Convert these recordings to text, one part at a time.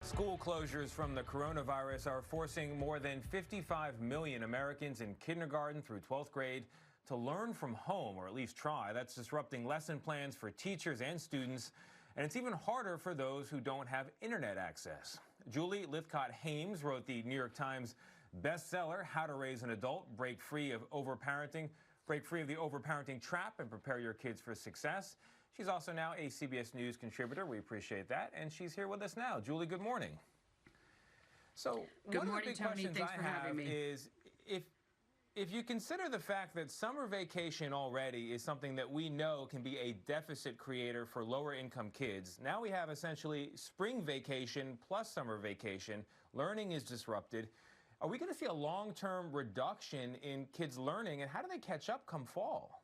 School closures from the coronavirus are forcing more than 55 million Americans in kindergarten through 12th grade to learn from home, or at least try. That's disrupting lesson plans for teachers and students, and it's even harder for those who don't have internet access. Julie Lythcott-Haims wrote the New York Times bestseller, How to Raise an Adult, Break Free of the Overparenting Trap and Prepare Your Kids for Success. She's also now a CBS News contributor. We appreciate that. And she's here with us now. Julie, good morning. So good morning, Tony. Thanks for having me. Is if you consider the fact that summer vacation already is something that we know can be a deficit creator for lower income kids, now we have essentially spring vacation plus summer vacation. Learning is disrupted. Are we going to see a long-term reduction in kids' learning, and how do they catch up come fall?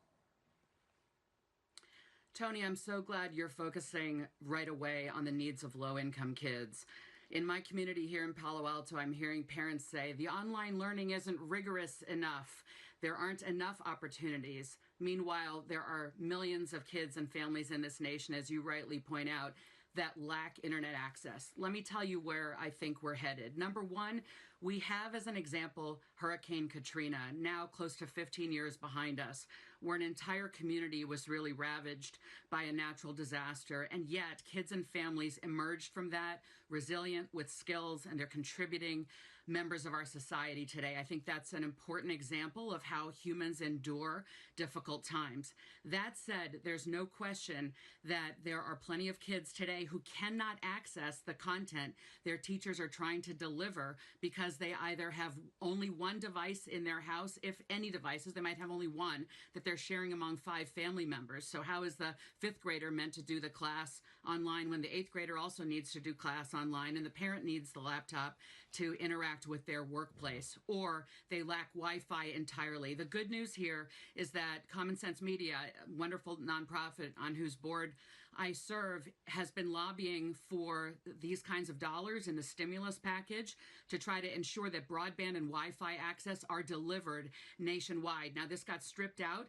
Tony, I'm so glad you're focusing right away on the needs of low-income kids. In my community here in Palo Alto, I'm hearing parents say the online learning isn't rigorous enough. There aren't enough opportunities. Meanwhile, there are millions of kids and families in this nation, as you rightly point out, that lack internet access. Let me tell you where I think we're headed. Number one, we have, as an example, Hurricane Katrina, now close to 15 years behind us, where an entire community was really ravaged by a natural disaster. And yet, kids and families emerged from that resilient with skills, and they're contributing members of our society today. I think that's an important example of how humans endure difficult times. That said, there's no question that there are plenty of kids today who cannot access the content their teachers are trying to deliver because they either have only one device in their house, if any devices. They might have only one that they're sharing among 5 family members. So how is the 5th grader meant to do the class online when the 8th grader also needs to do class online and the parent needs the laptop to interact with their workplace? Or they lack Wi-Fi entirely. The good news here is that Common Sense Media, a wonderful nonprofit on whose board I serve, has been lobbying for these kinds of dollars in the stimulus package to try to ensure that broadband and Wi-Fi access are delivered nationwide. Now, this got stripped out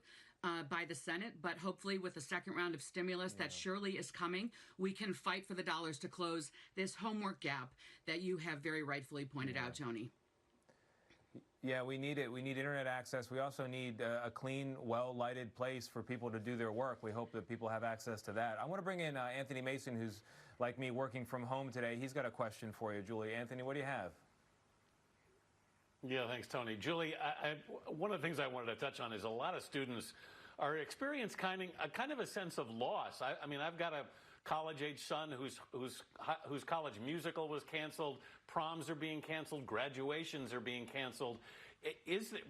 by the Senate, but hopefully with the second round of stimulus that surely is coming, we can fight for the dollars to close this homework gap that you have very rightfully pointed out, Tony. Yeah, we need it. We need internet access. We also need a clean, well-lighted place for people to do their work. We hope that people have access to that. I want to bring in Anthony Mason, who's, like me, working from home today. He's got a question for you, Julie. Anthony, what do you have? Yeah, thanks, Tony. Julie, one of the things I wanted to touch on is a lot of students are experiencing kind of a sense of loss. I mean, I've got a college-age son whose college musical was canceled, proms are being canceled, graduations are being canceled.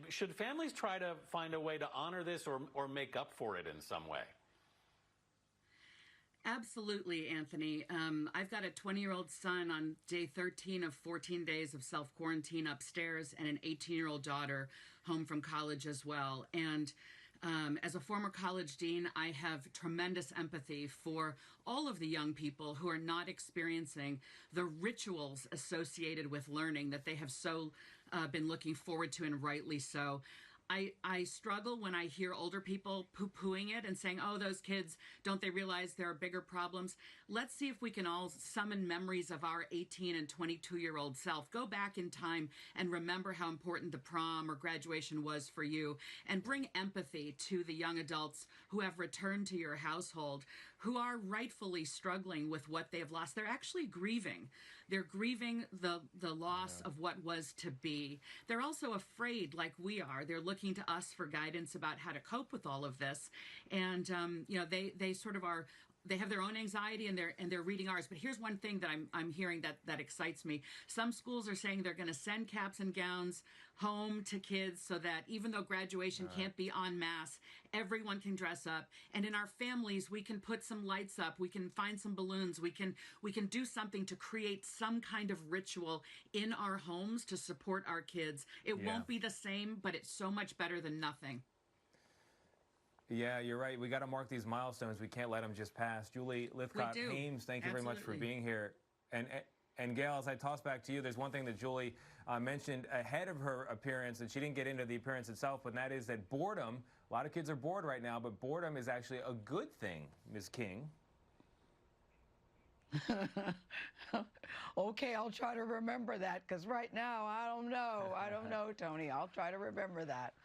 Should families try to find a way to honor this or make up for it in some way? Absolutely, Anthony. I've got a 20-year-old son on day 13 of 14 days of self-quarantine upstairs, and an 18-year-old daughter home from college as well. And as a former college dean, I have tremendous empathy for all of the young people who are not experiencing the rituals associated with learning that they have so been looking forward to, and rightly so. I struggle when I hear older people poo-pooing it and saying, oh, those kids, don't they realize there are bigger problems? Let's see if we can all summon memories of our 18 and 22-year-old self. Go back in time and remember how important the prom or graduation was for you, and bring empathy to the young adults who have returned to your household, who are rightfully struggling with what they have lost. They're actually grieving. They're grieving the loss of what was to be. They're also afraid, like we are. They're looking to us for guidance about how to cope with all of this. And, you know, they sort of are, they have their own anxiety and they're reading ours. But here's one thing that I'm hearing that excites me. Some schools are saying they're going to send caps and gowns home to kids so that even though graduation can't be en masse, everyone can dress up. And in our families, we can put some lights up. We can find some balloons. We can do something to create some kind of ritual in our homes to support our kids. It won't be the same, but it's so much better than nothing. Yeah, you're right. We got to mark these milestones. We can't let them just pass. Julie Lythcott-Haims, thank you very much for being here. And Gayle, as I toss back to you, there's one thing that Julie mentioned ahead of her appearance, and she didn't get into the appearance itself, but that is that boredom, a lot of kids are bored right now, but boredom is actually a good thing, Ms. King. Okay, I'll try to remember that, because right now, I don't know, Tony. I'll try to remember that.